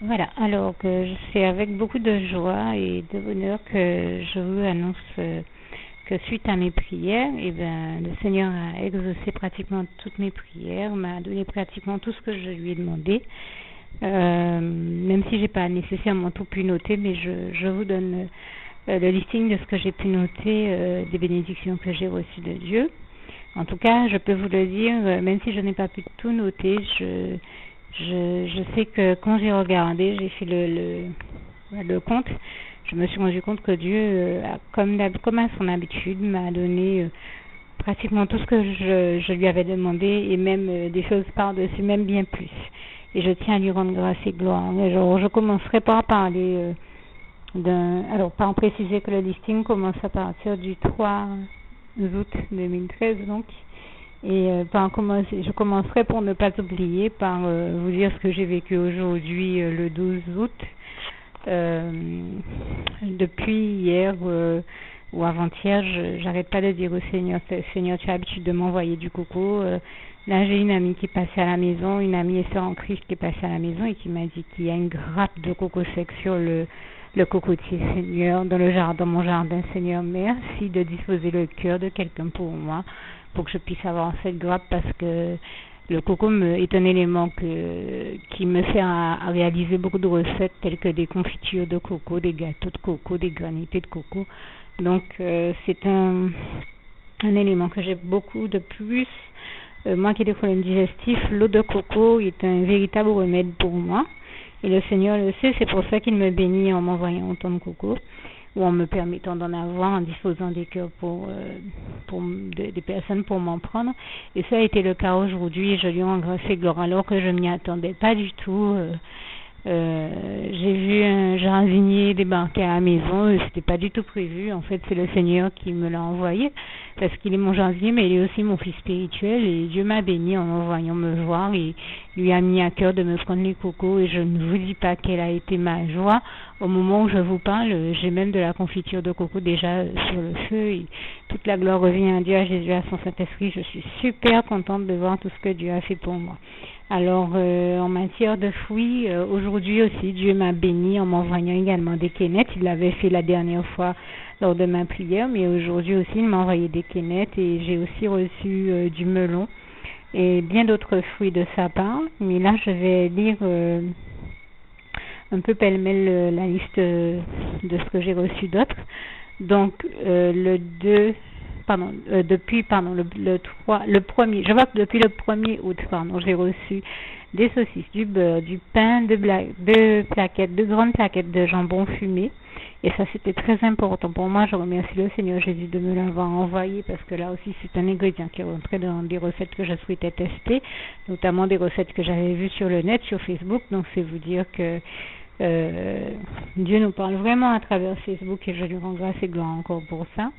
Voilà, alors que c'est avec beaucoup de joie et de bonheur que je vous annonce que suite à mes prières, le Seigneur a exaucé pratiquement toutes mes prières, m'a donné pratiquement tout ce que je lui ai demandé. Même si j'ai pas nécessairement tout pu noter, mais je vous donne le listing de ce que j'ai pu noter, des bénédictions que j'ai reçues de Dieu. En tout cas, je peux vous le dire, même si je n'ai pas pu tout noter, je sais que quand j'ai regardé, j'ai fait le compte, je me suis rendu compte que Dieu, comme à son habitude, m'a donné pratiquement tout ce que je lui avais demandé et même des choses par-dessus, même bien plus. Et je tiens à lui rendre grâce et gloire. Alors, je commencerai par parler alors, par préciser que le listing commence à partir du 3 août 2013, donc. Et je commencerai pour ne pas oublier par vous dire ce que j'ai vécu aujourd'hui, le 12 août. Depuis hier ou avant-hier, j'arrête pas de dire au Seigneur, Seigneur, tu as l'habitude de m'envoyer du coco. Là, j'ai une amie qui est passée à la maison, une amie et sœur en Christ qui est passée à la maison et qui m'a dit qu'il y a une grappe de coco sec sur le cocotier, Seigneur, dans mon jardin, Seigneur. Merci de disposer le cœur de quelqu'un pour moi, pour que je puisse avoir cette grappe, parce que le coco est un élément qui me fait à réaliser beaucoup de recettes telles que des confitures de coco, des gâteaux de coco, des granités de coco. Donc c'est un élément que j'ai beaucoup de plus. Moi qui ai des problèmes digestifs, l'eau de coco est un véritable remède pour moi. Et le Seigneur le sait, c'est pour ça qu'il me bénit en m'envoyant autant de coco, ou en me permettant d'en avoir, en disposant des cœurs des personnes pour m'en prendre. Et ça a été le cas aujourd'hui, et je lui rends grâce et gloire, alors que je ne m'y attendais pas du tout. J'ai vu un jardinier débarquer à la maison, c'était pas du tout prévu. En fait, c'est le Seigneur qui me l'a envoyé, parce qu'il est mon jardinier, mais il est aussi mon fils spirituel, et Dieu m'a béni en envoyant me voir et lui a mis à cœur de me prendre les cocos. Et je ne vous dis pas quelle a été ma joie au moment où je vous parle. J'ai même de la confiture de coco déjà sur le feu, et toute la gloire revient à Dieu, à Jésus, à son Saint-Esprit. Je suis super contente de voir tout ce que Dieu a fait pour moi. Alors, en matière de fruits, aujourd'hui aussi, Dieu m'a béni en m'envoyant également des quénettes. Il l'avait fait la dernière fois lors de ma prière, mais aujourd'hui aussi, il m'a envoyé des quénettes, et j'ai aussi reçu du melon et bien d'autres fruits de sa part. Mais là, je vais lire un peu pêle-mêle la liste de ce que j'ai reçu d'autres. Donc, le premier, je vois que depuis le 1er août, j'ai reçu des saucisses, du beurre, du pain, deux grandes plaquettes de jambon fumé. Et ça, c'était très important pour moi. Je remercie le Seigneur Jésus de me l'avoir envoyé, parce que là aussi, c'est un ingrédient qui est rentré dans des recettes que je souhaitais tester, notamment des recettes que j'avais vues sur le net, sur Facebook. Donc, c'est vous dire que Dieu nous parle vraiment à travers Facebook, et je lui rends grâce et gloire encore pour ça.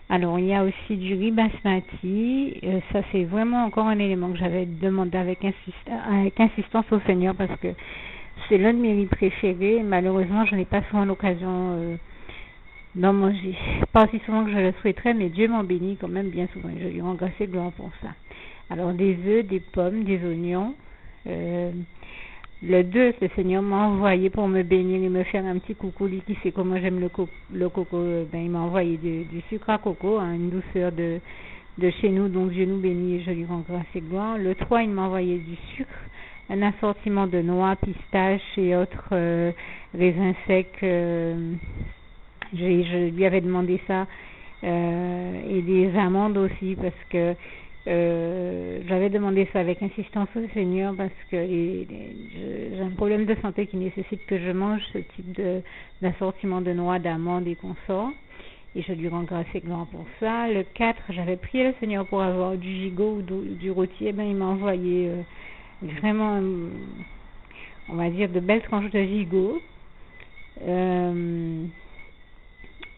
Alors, il y a aussi du riz basmati. Ça, c'est vraiment encore un élément que j'avais demandé avec insistance au Seigneur, parce que c'est l'un de mes riz préférés. Malheureusement, je n'ai pas souvent l'occasion d'en manger. Pas aussi souvent que je le souhaiterais, mais Dieu m'en bénit quand même bien souvent. Je lui rends grâce et gloire pour ça. Alors, des œufs, des pommes, des oignons. Le 2, le Seigneur m'a envoyé pour me bénir et me faire un petit coucou. Lui qui sait comment j'aime le coco, il m'a envoyé du sucre à coco, une douceur de chez nous. Donc Dieu nous bénit et je lui rends grâce et gloire. Le 3, il m'a envoyé du sucre, un assortiment de noix, pistaches et autres raisins secs. Je lui avais demandé ça, et des amandes aussi, parce que j'avais demandé ça avec insistance au Seigneur, parce que j'ai un problème de santé qui nécessite que je mange ce type d'assortiment de noix, d'amandes et consorts. Et je lui rends grâce et gloire pour ça. Le 4, j'avais prié le Seigneur pour avoir du gigot ou du rôti. Il m'a envoyé vraiment, on va dire, de belles tranches de gigot.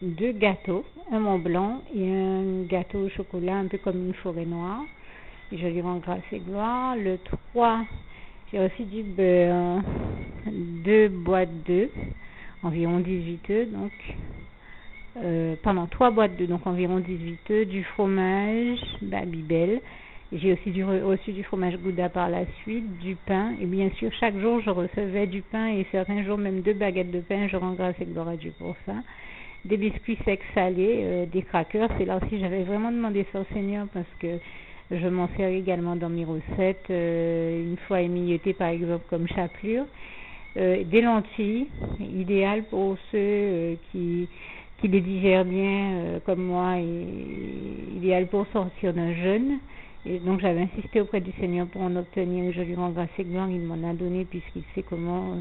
2 gâteaux, un Mont Blanc et un gâteau au chocolat, un peu comme une forêt noire. Et je lui rends grâce et gloire. Le 3, j'ai aussi du beurre, 2 boîtes d'œufs, environ 18 œufs, donc 3 boîtes d'œufs, donc environ 18 œufs, du fromage Babybel, J'ai aussi reçu du fromage Gouda par la suite, du pain. Et bien sûr, chaque jour, je recevais du pain et certains jours, même 2 baguettes de pain. Je rends grâce et gloire à Dieu pour ça. Des biscuits secs salés, des crackers. Et là aussi, j'avais vraiment demandé ça au Seigneur parce que je m'en sers également dans mes recettes. Une fois émiettées, par exemple, comme chapelure. Des lentilles, idéales pour ceux qui les digèrent bien comme moi et idéal pour sortir d'un jeûne. Et donc j'avais insisté auprès du Seigneur pour en obtenir et je lui rends grâce et gloire, il m'en a donné puisqu'il sait comment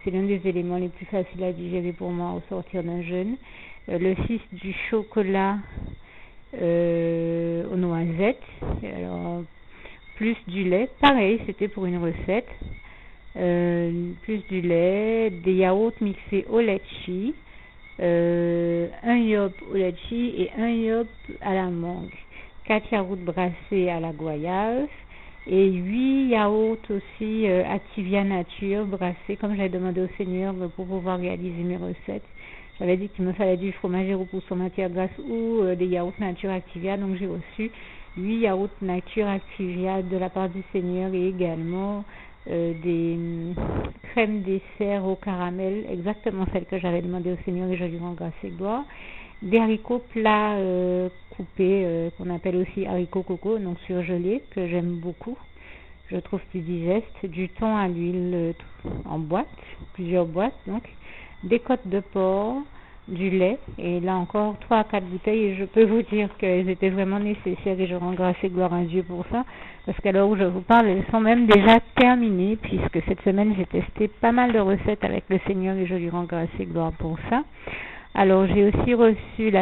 c'est l'un des éléments les plus faciles à digérer pour moi au sortir d'un jeûne. Le 6 du chocolat aux noisettes, alors plus du lait, pareil c'était pour une recette, plus du lait, des yaourts mixés au litchi, un yop au litchi et un yop à la mangue, 4 yaourts brassés à la goyave et 8 yaourts aussi Activia Nature brassés comme j'avais demandé au Seigneur pour pouvoir réaliser mes recettes. J'avais dit qu'il me fallait du fromage 0% matière grasse ou des yaourts Nature Activia, donc j'ai reçu 8 yaourts Nature Activia de la part du Seigneur et également des crèmes dessert au caramel, exactement celles que j'avais demandé au Seigneur et je lui rends grâce et gloire. Des haricots plats coupés, qu'on appelle aussi haricots coco, donc surgelés, que j'aime beaucoup. Je trouve plus digeste. Du thon à l'huile en boîte, plusieurs boîtes donc. Des côtes de porc, du lait, et là encore 3 à 4 bouteilles, et je peux vous dire qu'elles étaient vraiment nécessaires et je rends grâce et gloire à Dieu pour ça, parce qu'à l'heure où je vous parle, elles sont même déjà terminées, puisque cette semaine j'ai testé pas mal de recettes avec le Seigneur et je lui rends grâce et gloire pour ça. Alors j'ai aussi reçu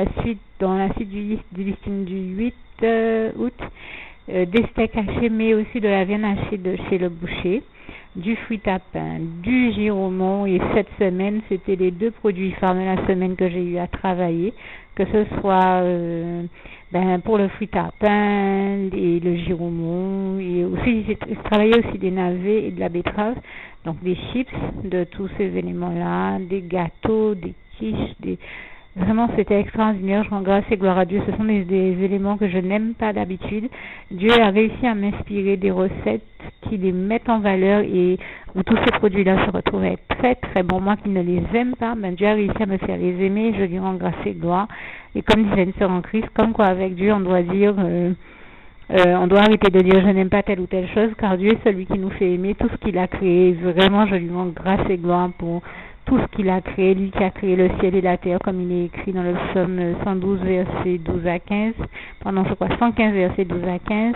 dans la suite du listing du 8 août, des steaks hachés, mais aussi de la viande hachée de chez le boucher, du fruit à pain, du giromont, et cette semaine, c'était les 2 produits phares de la semaine que j'ai eu à travailler, que ce soit pour le fruit à pain et le giromont, et aussi j'ai travaillé aussi des navets et de la betterave, donc des chips, de tous ces éléments-là, des gâteaux, des quiches, Vraiment, c'était extraordinaire. Je rends grâce et gloire à Dieu. Ce sont des éléments que je n'aime pas d'habitude. Dieu a réussi à m'inspirer des recettes qui les mettent en valeur et où tous ces produits-là se retrouvaient très, très bons. Moi qui ne les aime pas, Dieu a réussi à me faire les aimer. Je lui rends grâce et gloire. Et comme disait une sœur en Christ, comme quoi avec Dieu, on doit dire... on doit arrêter de dire je n'aime pas telle ou telle chose, car Dieu est celui qui nous fait aimer tout ce qu'il a créé. Vraiment, je lui rends grâce et gloire pour tout ce qu'il a créé, lui qui a créé le ciel et la terre, comme il est écrit dans le psaume 112, versets 12 à 15, 115, versets 12 à 15,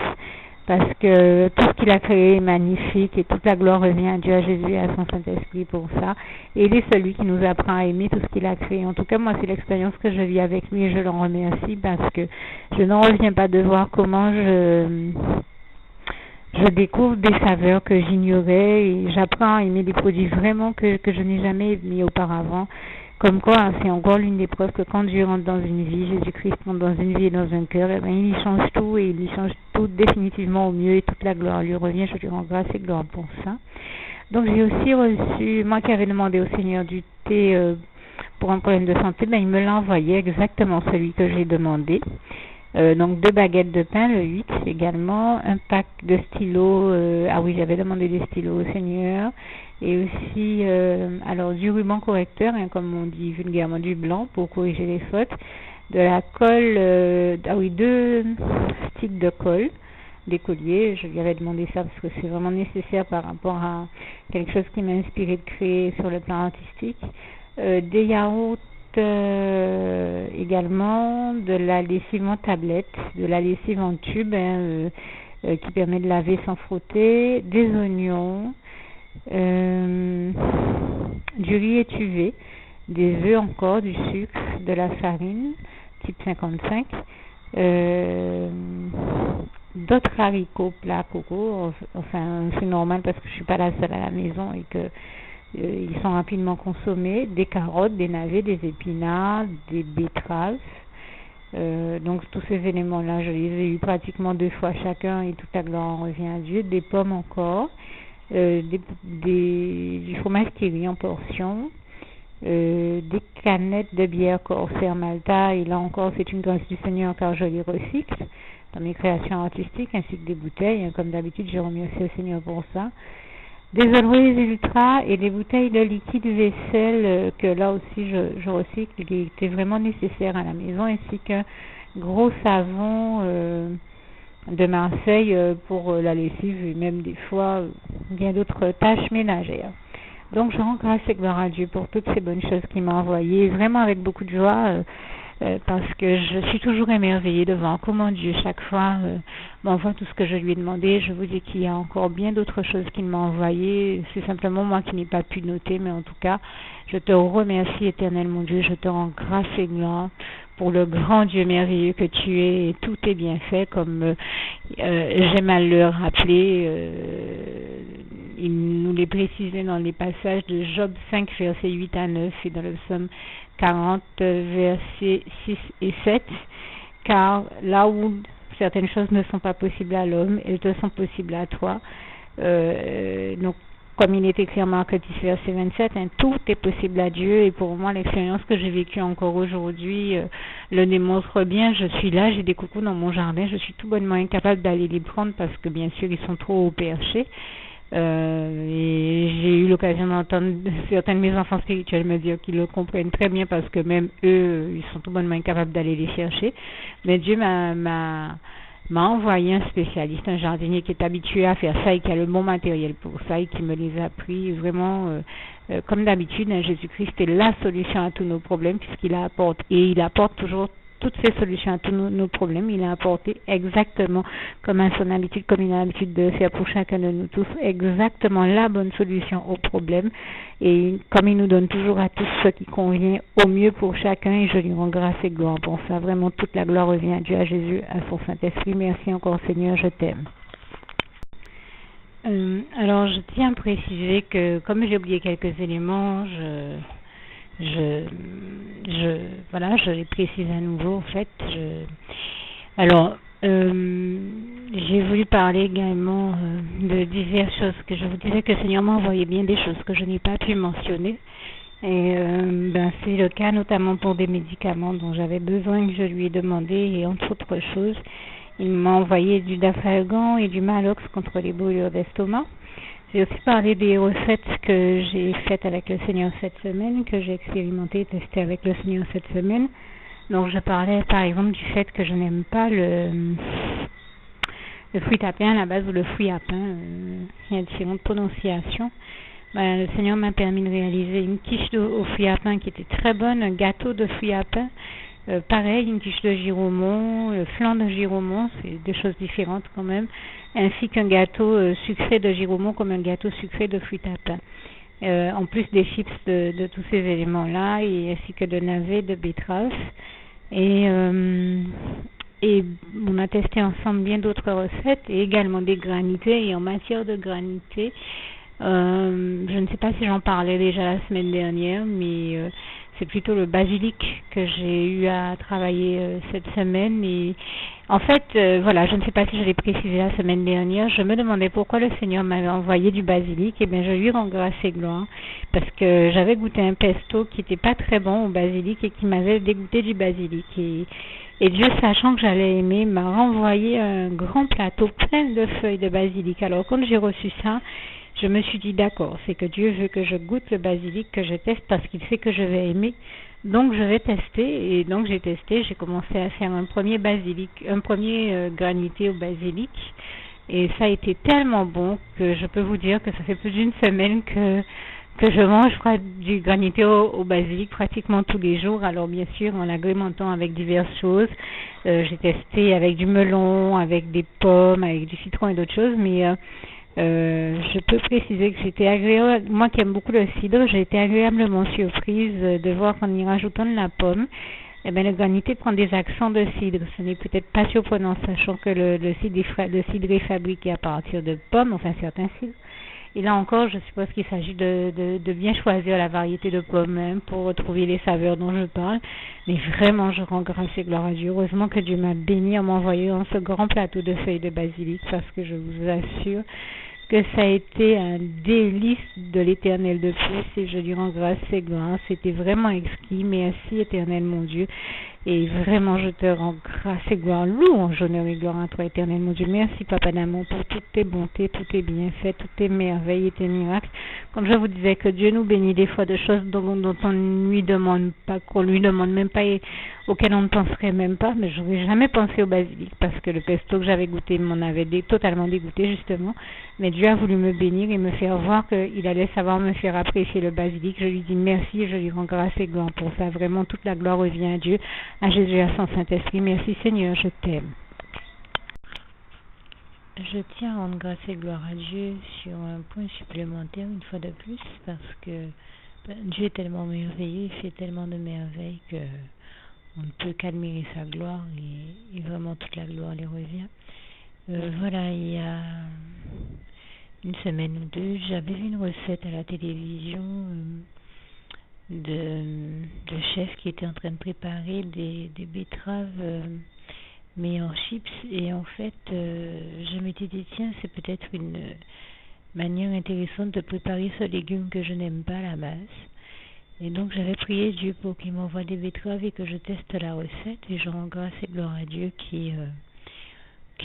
parce que tout ce qu'il a créé est magnifique et toute la gloire revient à Dieu, à Jésus et à son Saint-Esprit pour ça. Et il est celui qui nous apprend à aimer tout ce qu'il a créé. En tout cas, moi, c'est l'expérience que je vis avec lui et je l'en remercie parce que je n'en reviens pas de voir comment je découvre des saveurs que j'ignorais et j'apprends à aimer des produits vraiment que je n'ai jamais aimés auparavant. Comme quoi, c'est encore l'une des preuves que quand Dieu rentre dans une vie, Jésus-Christ rentre dans une vie et dans un cœur, il y change tout et il y change tout définitivement au mieux et toute la gloire lui revient. Je lui rends grâce et gloire pour ça. Donc j'ai aussi reçu, moi qui avais demandé au Seigneur du thé pour un problème de santé, il me l'a envoyé exactement celui que j'ai demandé. Donc 2 baguettes de pain, le 8 également, un pack de stylos, j'avais demandé des stylos au Seigneur, et aussi alors du ruban correcteur, comme on dit vulgairement, du blanc pour corriger les fautes, de la colle, 2 sticks de colle, des colliers, je lui avais demandé ça parce que c'est vraiment nécessaire par rapport à quelque chose qui m'a inspiré de créer sur le plan artistique, des yaourts, également de la lessive en tablette, de la lessive en tube qui permet de laver sans frotter, des oignons, du riz étuvé, des œufs encore, du sucre, de la farine type 55, d'autres haricots plats coco, enfin c'est normal parce que je suis pas la seule à la maison et que ils sont rapidement consommés, des carottes, des navets, des épinards, des betteraves. Donc tous ces éléments-là, je les ai eu pratiquement 2 fois chacun et toute la gloire en revient à Dieu. Des pommes encore, du fromage Kéri en portion, des canettes de bière Corsair Malta, et là encore c'est une grâce du Seigneur car je les recycle. dans mes créations artistiques, ainsi que des bouteilles. Comme d'habitude, je remercie le Seigneur pour ça. Des Always Ultra et des bouteilles de liquide vaisselle que là aussi je recycle, qui étaient vraiment nécessaires à la maison, ainsi qu'un gros savon de Marseille pour la lessive et même des fois bien d'autres tâches ménagères. Donc je rends grâce et gloire à Dieu pour toutes ces bonnes choses qu'il m'a envoyées, vraiment avec beaucoup de joie, parce que je suis toujours émerveillée devant comment Dieu chaque fois m'envoie tout ce que je lui ai demandé. Je vous dis qu'il y a encore bien d'autres choses qu'il m'a envoyées, c'est simplement moi qui n'ai pas pu noter, mais en tout cas je te remercie éternel mon Dieu, je te rends grâce et gloire pour le grand Dieu merveilleux que tu es, et tout est bien fait comme j'aime à le rappeler. Il nous l'est précisé dans les passages de Job 5, versets 8 à 9 et dans le psaume 40, versets 6 et 7, car là où certaines choses ne sont pas possibles à l'homme, elles te sont possibles à toi. Donc, comme il est écrit en Marc 10, verset 27, tout est possible à Dieu, et pour moi, l'expérience que j'ai vécue encore aujourd'hui le démontre bien. Je suis là, j'ai des coucous dans mon jardin, je suis tout bonnement incapable d'aller les prendre parce que bien sûr, ils sont trop haut perchés. Et j'ai eu l'occasion d'entendre certains de mes enfants spirituels me dire qu'ils le comprennent très bien parce que même eux, ils sont tout bonnement incapables d'aller les chercher. Mais Dieu m'a envoyé un spécialiste, un jardinier qui est habitué à faire ça et qui a le bon matériel pour ça et qui me les a pris vraiment comme d'habitude. Jésus-Christ est la solution à tous nos problèmes puisqu'il apporte, et il apporte toujours toutes ces solutions à tous nos problèmes. Il a apporté exactement comme à son habitude, comme il a l'habitude de faire pour chacun de nous tous, exactement la bonne solution au problème. Et comme il nous donne toujours à tous ce qui convient au mieux pour chacun, et je lui rends grâce et gloire pour ça. Vraiment, toute la gloire revient à Dieu, à Jésus, à son Saint-Esprit. Merci encore Seigneur, je t'aime. Alors, je tiens à préciser que, comme j'ai oublié quelques éléments, voilà, je les précise à nouveau en fait. Alors, j'ai voulu parler également de diverses choses que je vous disais que le Seigneur m'a envoyé bien des choses que je n'ai pas pu mentionner. Et c'est le cas notamment pour des médicaments dont j'avais besoin, que je lui ai demandé, et entre autres choses, il m'a envoyé du Dafalgan et du Malox contre les brûlures d'estomac. J'ai aussi parlé des recettes que j'ai faites avec le Seigneur cette semaine, que j'ai expérimenté et testé avec le Seigneur cette semaine. Donc je parlais par exemple du fait que je n'aime pas le fruit à pain à la base, ou le fruit à pain, il y a différentes prononciations. Le Seigneur m'a permis de réaliser une quiche au fruit à pain qui était très bonne, un gâteau de fruit à pain, pareil, une quiche de giromon, flan de giromon, c'est deux choses différentes quand même, ainsi qu'un gâteau sucré de giromon comme un gâteau sucré de fruits à pain. En plus des chips de tous ces éléments-là, et ainsi que de navets, de betteraves. Et on a testé ensemble bien d'autres recettes, et également des granités. Et en matière de granités, je ne sais pas si j'en parlais déjà la semaine dernière, mais c'est plutôt le basilic que j'ai eu à travailler cette semaine. Et en fait, voilà, je ne sais pas si je l'ai précisé la semaine dernière, je me demandais pourquoi le Seigneur m'avait envoyé du basilic. Et bien je lui rends grâce et gloire, parce que j'avais goûté un pesto qui n'était pas très bon au basilic et qui m'avait dégoûté du basilic. Et Dieu, sachant que j'allais aimer, m'a renvoyé un grand plateau plein de feuilles de basilic. Alors quand j'ai reçu ça, je me suis dit d'accord, c'est que Dieu veut que je goûte le basilic, que je teste parce qu'il sait que je vais aimer. Donc je vais tester, et donc j'ai testé, j'ai commencé à faire un premier granité au basilic, et ça a été tellement bon que je peux vous dire que ça fait plus d'une semaine que je mange du granité au basilic pratiquement tous les jours. Alors bien sûr en l'agrémentant avec diverses choses. J'ai testé avec du melon, avec des pommes, avec du citron et d'autres choses, mais je peux préciser que j'étais agréable, moi qui aime beaucoup le cidre, j'ai été agréablement surprise de voir qu'en y rajoutant de la pomme, le granité prend des accents de cidre. Ce n'est peut-être pas surprenant, sachant que le cidre est fabriqué à partir de pommes, enfin certains cidres. Et là encore, je suppose qu'il s'agit de bien choisir la variété de pommes pour retrouver les saveurs dont je parle. Mais vraiment, je rends grâce et gloire à Dieu. Heureusement que Dieu m'a béni en m'envoyant ce grand plateau de feuilles de basilic, parce que je vous assure que ça a été un délice de l'Éternel de plus, et je lui rends grâce et gloire. C'était vraiment exquis. Merci Éternel mon Dieu. Et vraiment, je te rends grâce et gloire, louange, honneur et gloire à toi, éternel mon Dieu. Merci, Papa d'amour, pour toutes tes bontés, tous tes bienfaits, toutes tes merveilles et tes miracles. Comme je vous disais, que Dieu nous bénit des fois de choses dont on ne lui demande pas, qu'on lui demande même pas et auxquelles on ne penserait même pas. Mais je n'aurais jamais pensé au basilic parce que le pesto que j'avais goûté m'en avait totalement dégoûté, justement. Mais Dieu a voulu me bénir et me faire voir qu'il allait savoir me faire apprécier le basilic. Je lui dis merci et je lui rends grâce et gloire pour ça. Vraiment, toute la gloire revient à Dieu, à Jésus, à son Saint-Esprit. Merci Seigneur, je t'aime. Je tiens à rendre grâce et gloire à Dieu sur un point supplémentaire, une fois de plus, parce que Dieu est tellement merveilleux, il fait tellement de merveilles que on ne peut qu'admirer sa gloire et vraiment toute la gloire lui revient. Voilà, il y a une semaine ou deux, j'avais vu une recette à la télévision de chef qui était en train de préparer des betteraves mais en chips, et en fait je m'étais dit tiens, c'est peut-être une manière intéressante de préparer ce légume que je n'aime pas à la base. Et donc j'avais prié Dieu pour qu'il m'envoie des betteraves et que je teste la recette, et je rends grâce et gloire à Dieu qui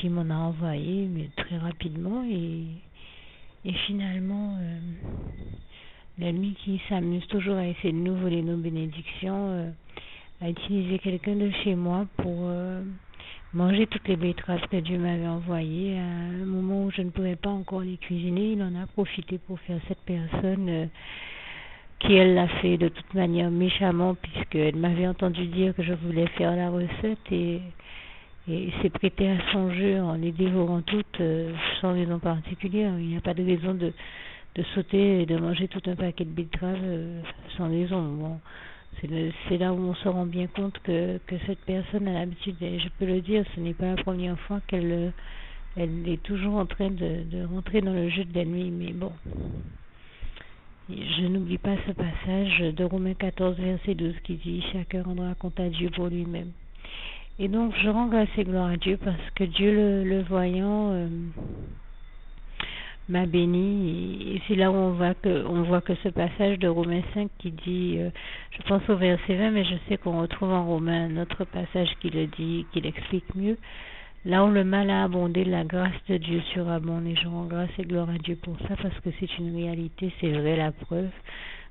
m'en a envoyé, mais très rapidement, et finalement l'ennemi qui s'amuse toujours à essayer de nous voler nos bénédictions a utilisé quelqu'un de chez moi pour manger toutes les betteraves que Dieu m'avait envoyées. À un moment où je ne pouvais pas encore les cuisiner, il en a profité pour faire cette personne qui, elle, l'a fait de toute manière méchamment, puisqu'elle m'avait entendu dire que je voulais faire la recette, et s'est prêté à son jeu en les dévorant toutes sans raison particulière. Il n'y a pas de raison de sauter et de manger tout un paquet de betteraves sans raison. Bon, c'est là où on se rend bien compte que cette personne a l'habitude, et je peux le dire, ce n'est pas la première fois qu'elle est toujours en train de rentrer dans le jeu de l'ennemi. Mais bon, je n'oublie pas ce passage de Romains 14, verset 12 qui dit « Chacun rendra compte à Dieu pour lui-même ». Et donc je rends grâce et gloire à Dieu parce que Dieu le voyant m'a béni, et c'est là où on voit que ce passage de Romains 5 qui dit, je pense au verset 20, mais je sais qu'on retrouve en Romains un autre passage qui le dit, qui l'explique mieux. Là où le mal a abondé, la grâce de Dieu surabonde, et je rends grâce et gloire à Dieu pour ça, parce que c'est une réalité, c'est vrai, la preuve.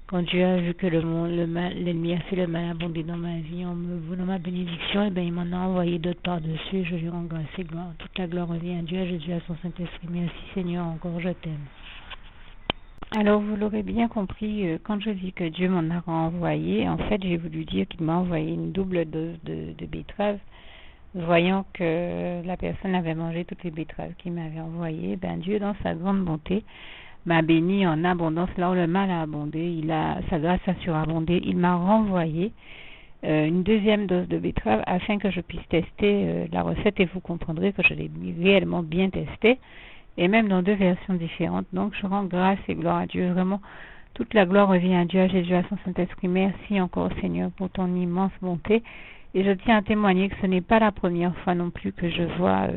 Quand Dieu a vu que l'ennemi a fait le mal abonder dans ma vie, en me voulant ma bénédiction, et bien il m'en a envoyé d'autres par-dessus, et je lui rends grâce et gloire. Toute la gloire revient à Dieu, à Jésus, à son Saint-Esprit. Merci Seigneur, encore je t'aime. Alors vous l'aurez bien compris, quand je dis que Dieu m'en a renvoyé, en fait j'ai voulu dire qu'il m'a envoyé une double dose de betteraves. Voyant que la personne avait mangé toutes les betteraves qu'il m'avait envoyées, ben Dieu, dans sa grande bonté, m'a béni en abondance. Là où le mal a abondé, sa grâce a surabondé. Il m'a renvoyé une deuxième dose de betterave afin que je puisse tester la recette, et vous comprendrez que je l'ai réellement bien testée, et même dans deux versions différentes. Donc je rends grâce et gloire à Dieu. Vraiment, toute la gloire revient à Dieu, à Jésus, à son Saint-Esprit. Merci encore Seigneur pour ton immense bonté. Et je tiens à témoigner que ce n'est pas la première fois non plus que je vois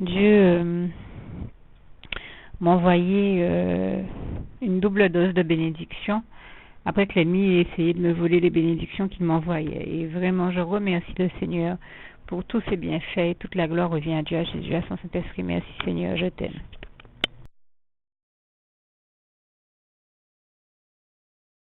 Dieu m'envoyer une double dose de bénédiction après que l'ennemi ait essayé de me voler les bénédictions qu'il m'envoyait. Et vraiment, je remercie le Seigneur pour tous ses bienfaits. Toute la gloire revient à Dieu, à Jésus, à son Saint-Esprit. Merci Seigneur, je t'aime.